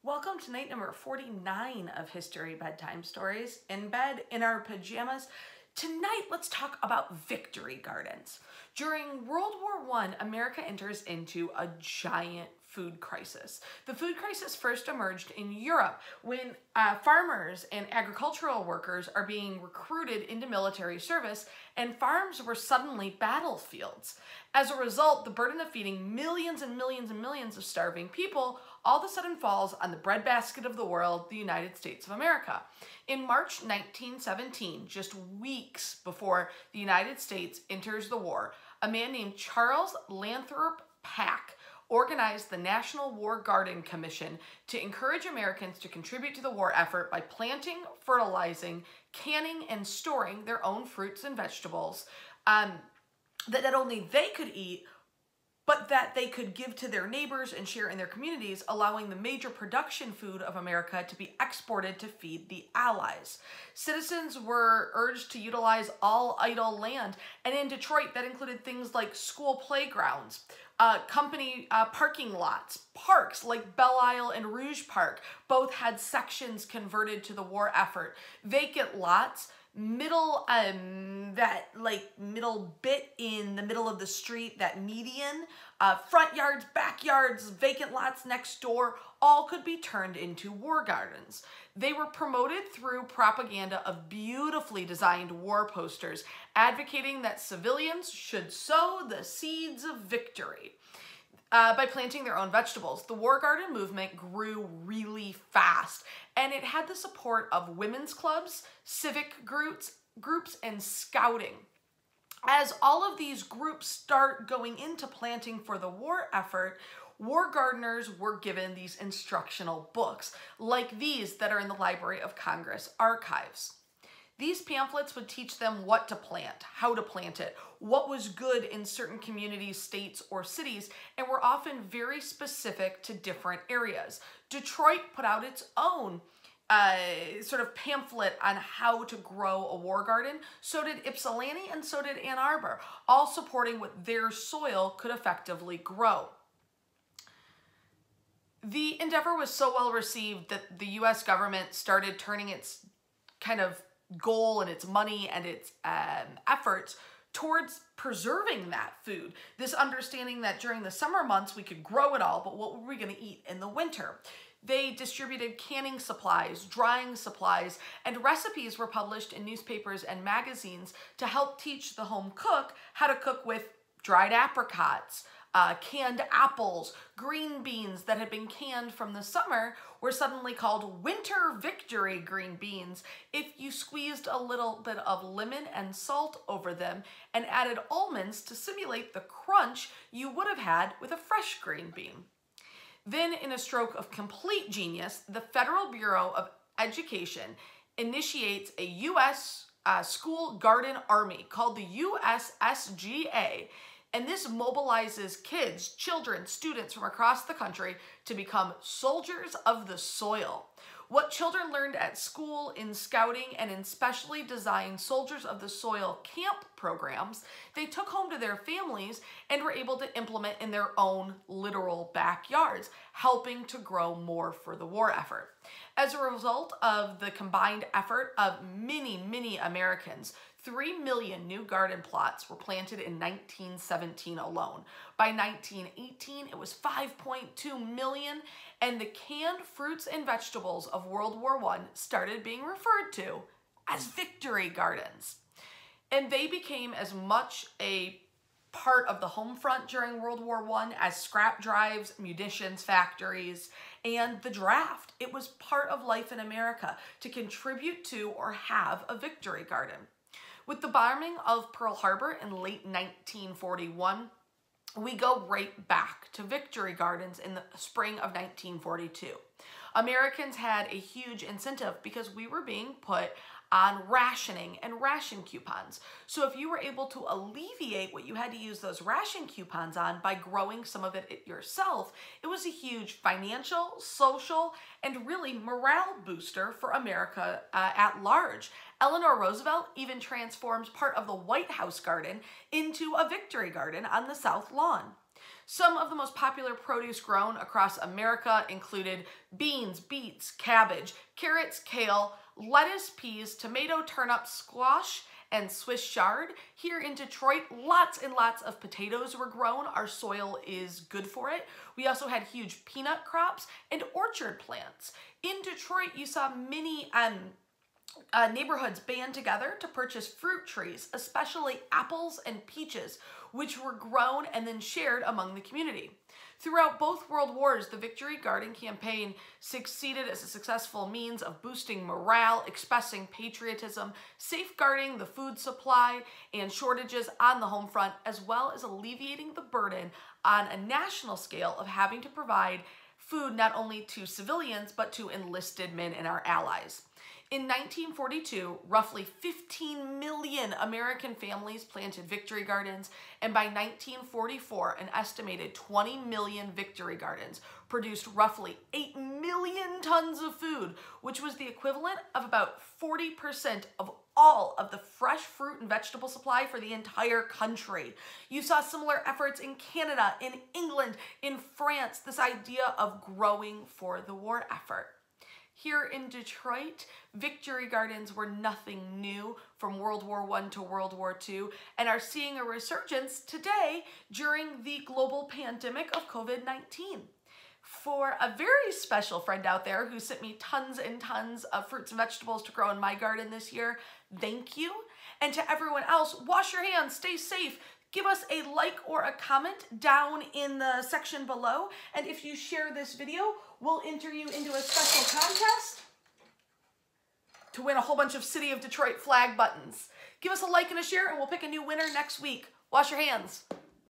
Welcome to night number 49 of History Bedtime Stories. In bed, in our pajamas. Tonight, let's talk about victory gardens. During World War I, America enters into a giant food crisis. The food crisis first emerged in Europe when farmers and agricultural workers are being recruited into military service, and farms were suddenly battlefields. As a result, the burden of feeding millions and millions and millions of starving people all of a sudden falls on the breadbasket of the world, the United States of America. In March 1917, just weeks before the United States enters the war, a man named Charles Lathrop Pack organized the National War Garden Commission to encourage Americans to contribute to the war effort by planting, fertilizing, canning, and storing their own fruits and vegetables that not only they could eat, but that they could give to their neighbors and share in their communities, allowing the major production food of America to be exported to feed the Allies. Citizens were urged to utilize all idle land, and in Detroit, that included things like school playgrounds, company parking lots, parks like Belle Isle and Rouge Park. Both had sections converted to the war effort. Vacant lots, middle bit in the middle of the street, that median, front yards, backyards, vacant lots next door, all could be turned into war gardens. They were promoted through propaganda of beautifully designed war posters advocating that civilians should sow the seeds of victory. By planting their own vegetables. The war garden movement grew really fast, and it had the support of women's clubs, civic groups, and scouting. As all of these groups start going into planting for the war effort, war gardeners were given these instructional books, like these that are in the Library of Congress archives. These pamphlets would teach them what to plant, how to plant it, what was good in certain communities, states, or cities, and were often very specific to different areas. Detroit put out its own sort of pamphlet on how to grow a war garden. So did Ypsilanti and so did Ann Arbor, all supporting what their soil could effectively grow. The endeavor was so well received that the U.S. government started turning its kind of goal and its money and its efforts towards preserving that food. This understanding that during the summer months we could grow it all, but what were we going to eat in the winter? They distributed canning supplies, drying supplies, and recipes were published in newspapers and magazines to help teach the home cook how to cook with dried apricots, canned apples, green beans that had been canned from the summer were suddenly called winter victory green beans if you squeezed a little bit of lemon and salt over them and added almonds to simulate the crunch you would have had with a fresh green bean. Then, in a stroke of complete genius, the Federal Bureau of Education initiates a U.S. School Garden Army called the USSGA, and this mobilizes kids, children, students from across the country to become soldiers of the soil. What children learned at school, in scouting, and in specially designed Soldiers of the Soil camp programs, they took home to their families and were able to implement in their own literal backyards, helping to grow more for the war effort. As a result of the combined effort of many Americans, 3 million new garden plots were planted in 1917 alone. By 1918, it was 5.2 million, and the canned fruits and vegetables of World War I started being referred to as victory gardens. And they became as much a part of the home front during World War I as scrap drives, munitions factories, and the draft. It was part of life in America to contribute to or have a victory garden. With the bombing of Pearl Harbor in late 1941, we go right back to victory gardens in the spring of 1942. Americans had a huge incentive because we were being put on rationing and ration coupons. So if you were able to alleviate what you had to use those ration coupons on by growing some of it yourself, it was a huge financial, social, and really morale booster for America at large. Eleanor Roosevelt even transforms part of the White House garden into a victory garden on the South Lawn. Some of the most popular produce grown across America included beans, beets, cabbage, carrots, kale, lettuce, peas, tomato, turnip, squash, and Swiss chard. Here in Detroit, lots and lots of potatoes were grown. Our soil is good for it. We also had huge peanut crops and orchard plants. In Detroit, you saw many neighborhoods band together to purchase fruit trees, especially apples and peaches, which were grown and then shared among the community. Throughout both World Wars, the Victory Garden campaign succeeded as a successful means of boosting morale, expressing patriotism, safeguarding the food supply and shortages on the home front, as well as alleviating the burden on a national scale of having to provide food not only to civilians, but to enlisted men and our allies. In 1942, roughly 15 million American families planted Victory Gardens, and by 1944, an estimated 20 million Victory Gardens produced roughly 8 million tons of food, which was the equivalent of about 40% of all of the fresh fruit and vegetable supply for the entire country. You saw similar efforts in Canada, in England, in France, this idea of growing for the war effort. Here in Detroit, Victory Gardens were nothing new from World War I to World War II and are seeing a resurgence today during the global pandemic of COVID-19. For a very special friend out there who sent me tons and tons of fruits and vegetables to grow in my garden this year, thank you. And to everyone else, wash your hands, stay safe. Give us a like or a comment down in the section below. And if you share this video, we'll enter you into a special contest to win a whole bunch of City of Detroit flag buttons. Give us a like and a share, and we'll pick a new winner next week. Wash your hands.